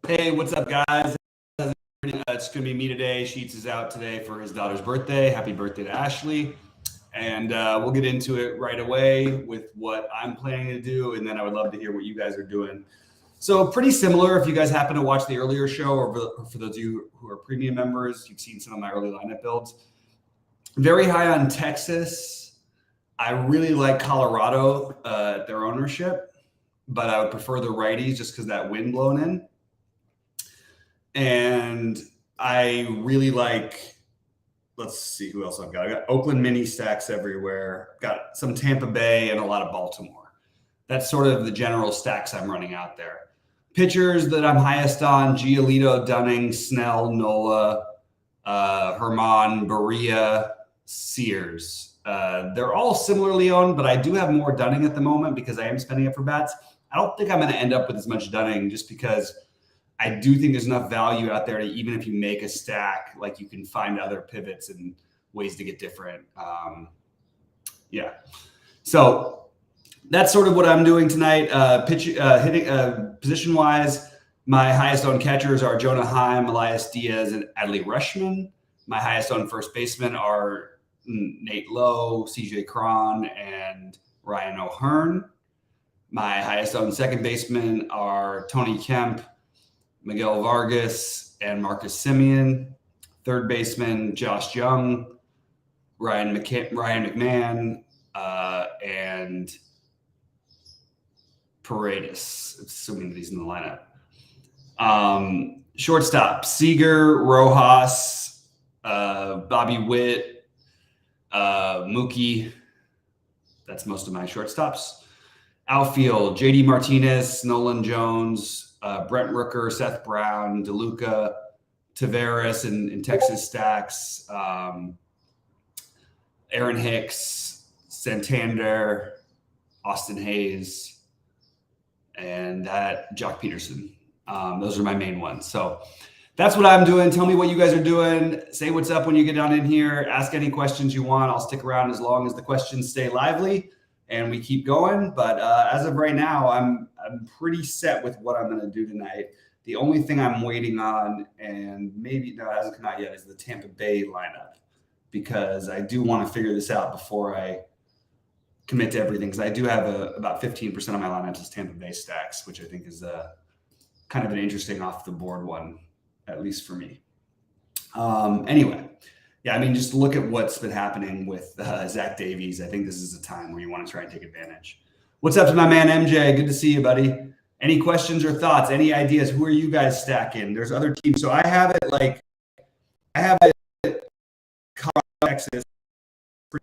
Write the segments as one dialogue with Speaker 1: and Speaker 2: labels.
Speaker 1: Hey, what's up, guys? It's going to be me today. Sheets is out today for his daughter's birthday. Happy birthday to Ashley. And we'll get into it right away with what I'm planning to do. And then I would love to hear what you guys are doing. So, pretty similar. If you guys happen to watch the earlier show, or for those of you who are premium members, you've seen some of my early lineup builds. Very high on Texas. I really like Colorado at their ownership, but I would prefer the righties just because that wind blowing in. And I really like, let's see who else I've got. I got Oakland mini stacks everywhere. Got some Tampa Bay and a lot of Baltimore. That's sort of the general stacks I'm running out there. Pitchers that I'm highest on: Giolito, Dunning, Snell, Nola, Herman, Berea, Sears. They're all similarly owned, but I do have more Dunning at the moment because I am spending it for bats. I don't think I'm going to end up with as much Dunning just because I do think there's enough value out there to, even if you make a stack, like you can find other pivots and ways to get different. So that's sort of what I'm doing tonight. Hitting position wise, my highest owned catchers are Jonah Heim, Elias Diaz, and Adley Rutschman. My highest owned first basemen are Nate Lowe, CJ Cron, and Ryan O'Hearn. My highest owned second basemen are Tony Kemp, Miguel Vargas, and Marcus Semien. Third baseman, Josh Young, Ryan McMahon, and Paredes, assuming that he's in the lineup. Shortstop, Seager, Rojas, Bobby Witt, Mookie. That's most of my shortstops. Outfield, JD Martinez, Nolan Jones, Brent Rooker, Seth Brown, DeLuca, Taveras in Texas stacks, Aaron Hicks, Santander, Austin Hayes, and Jock Peterson. Those are my main ones. So that's what I'm doing. Tell me what you guys are doing. Say what's up when you get down in here. Ask any questions you want. I'll stick around as long as the questions stay lively and we keep going. But as of right now, I'm pretty set with what I'm going to do tonight. The only thing I'm waiting on, and maybe it hasn't come out yet, is the Tampa Bay lineup, because I do want to figure this out before I commit to everything, because I do have about 15% of my lineups as Tampa Bay stacks, which I think is kind of an interesting off the board one, at least for me. Anyway. Yeah, I mean, just look at what's been happening with Zach Davies. I think this is a time where you want to try and take advantage. What's up to my man, MJ? Good to see you, buddy. Any questions or thoughts? Any ideas? Who are you guys stacking? There's other teams. So I have it Colorado, Texas, a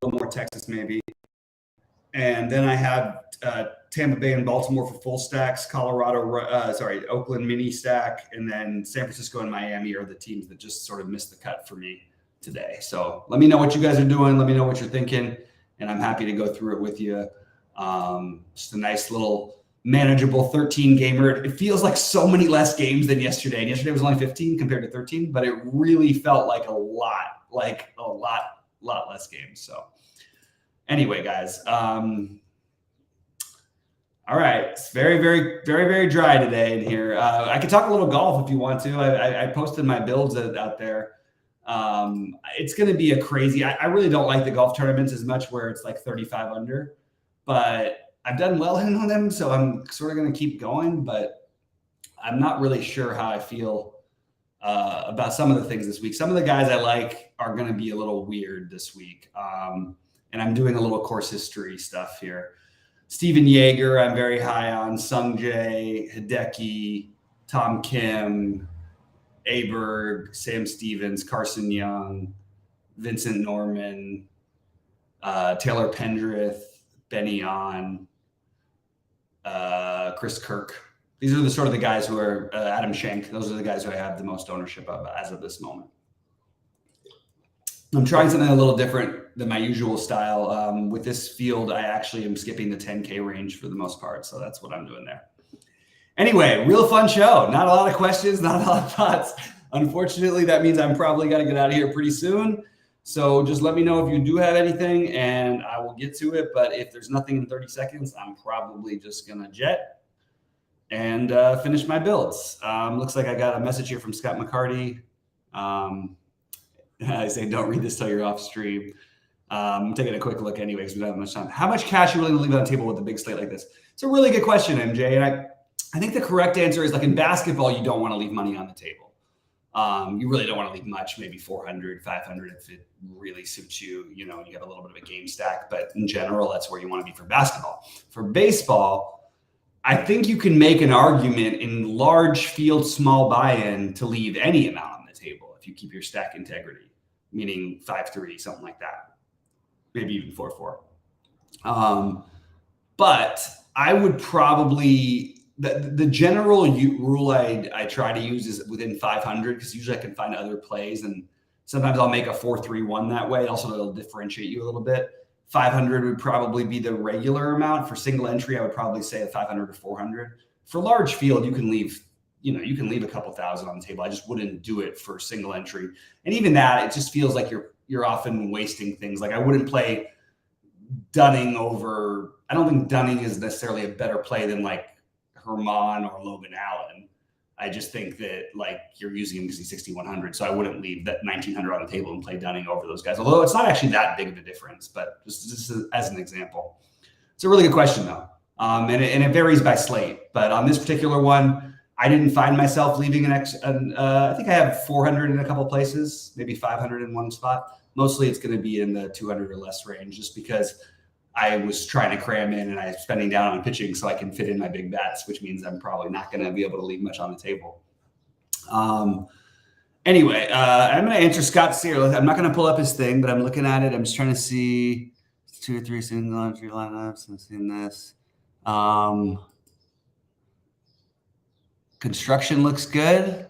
Speaker 1: little more Texas maybe. And then I have Tampa Bay and Baltimore for full stacks, Oakland mini stack, and then San Francisco and Miami are the teams that just sort of missed the cut for me today. So let me know what you guys are doing. Let me know what you're thinking, and I'm happy to go through it with you. Just a nice little manageable 13 gamer. It feels like so many less games than yesterday. And yesterday was only 15 compared to 13, but it really felt like a lot less games. So anyway, guys, all right. It's very, very, very, very dry today in here. I could talk a little golf if you want to. I posted my builds out there. It's going to be a crazy. I really don't like the golf tournaments as much, where it's like 35 under, but I've done well in on them, so I'm sort of going to keep going. But I'm not really sure how I feel about some of the things this week. Some of the guys I like are going to be a little weird this week, and I'm doing a little course history stuff here. Steven Yeager, I'm very high on. Sung Jae, Hideki, Tom Kim, Aberg, Sam Stevens, Carson Young, Vincent Norman, Taylor Pendrith, Benny On, Chris Kirk. These are the sort of the guys who are Adam Schenk. Those are the guys who I have the most ownership of as of this moment. I'm trying something a little different than my usual style. With this field, I actually am skipping the 10K range for the most part. So that's what I'm doing there. Anyway, real fun show. Not a lot of questions, not a lot of thoughts. Unfortunately, that means I'm probably got to get out of here pretty soon. So just let me know if you do have anything and I will get to it. But if there's nothing in 30 seconds, I'm probably just going to jet. and finish my builds. Looks like I got a message here from Scott McCarty. I say, don't read this till you're off stream. I'm taking a quick look anyways. We don't have much time. How much cash are you willing to leave on the table with a big slate like this? It's a really good question, MJ. And I think the correct answer is, like, in basketball, you don't want to leave money on the table. You really don't want to leave much, maybe 400, 500 if it really suits you. You know, you have a little bit of a game stack. But in general, that's where you want to be for basketball. For baseball, I think you can make an argument in large field, small buy-in to leave any amount on the table if you keep your stack integrity, meaning 5-3, something like that, maybe even 4-4. But I would probably, the general rule I try to use is within 500, because usually I can find other plays, and sometimes I'll make a 4-3-1 that way. Also, it'll differentiate you a little bit. 500 would probably be the regular amount. For single entry, I would probably say 500 to 400. For large field, you can leave, you can leave a couple thousand on the table. I just wouldn't do it for single entry. And even that, it just feels like you're often wasting things. Like, I wouldn't play Dunning over. I don't think Dunning is necessarily a better play than like Herman or Logan Allen. I just think that, like, you're using him because he's 6,100. So I wouldn't leave that 1,900 on the table and play Dunning over those guys. Although it's not actually that big of a difference, but just as an example. It's a really good question, though. And it varies by slate. But on this particular one, I didn't find myself leaving I think I have 400 in a couple places, maybe 500 in one spot. Mostly it's going to be in the 200 or less range, just because I was trying to cram in and I'm spending down on pitching so I can fit in my big bats, which means I'm probably not going to be able to leave much on the table. Anyway, I'm going to answer Scott's here. I'm not going to pull up his thing, but I'm looking at it. I'm just trying to see 2 or 3 single entry lineups. I'm seeing this. Construction looks good.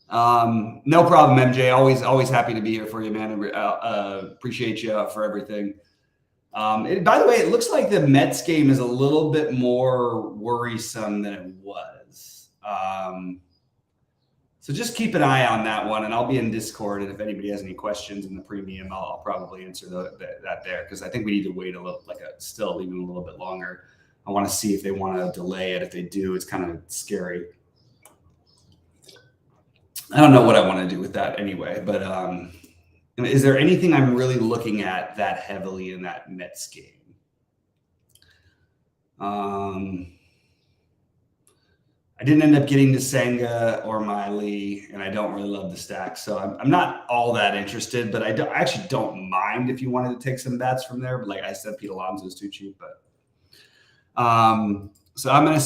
Speaker 1: No problem, MJ. Always happy to be here for you, man. Appreciate you for everything. By the way, it looks like the Mets game is a little bit more worrisome than it was. So just keep an eye on that one, and I'll be in Discord. And if anybody has any questions in the premium, I'll probably answer that there, because I think we need to wait a little, still leaving a little bit longer. I want to see if they want to delay it. If they do, it's kind of scary. I don't know what I want to do with that anyway, but is there anything I'm really looking at that heavily in that Mets game? I didn't end up getting to Senga or Miley, and I don't really love the stack, so I'm not all that interested. But I actually don't mind if you wanted to take some bats from there. But like I said, Pete Alonso is too cheap. But so I'm gonna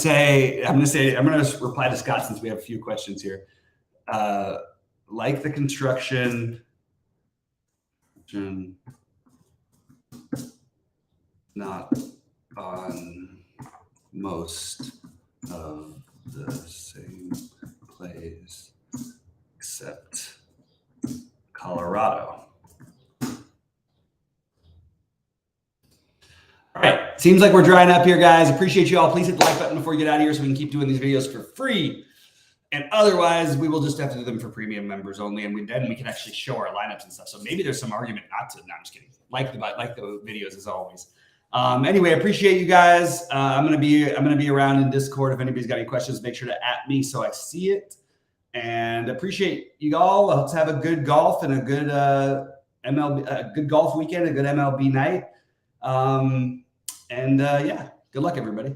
Speaker 1: reply to Scott since we have a few questions here. Like the construction, not on most of the same plays except Colorado. All right, seems like we're drying up here, guys. Appreciate you all. Please hit the like button before you get out of here so we can keep doing these videos for free. And otherwise, we will just have to do them for premium members only, and then we can actually show our lineups and stuff. So maybe there's some argument not to. No, I'm just kidding. Like the videos as always. Anyway, appreciate you guys. I'm gonna be around in Discord. If anybody's got any questions, make sure to @ me so I see it. And appreciate you all. Let's have a good golf and a good MLB, good golf weekend, a good MLB night. Yeah, good luck, everybody.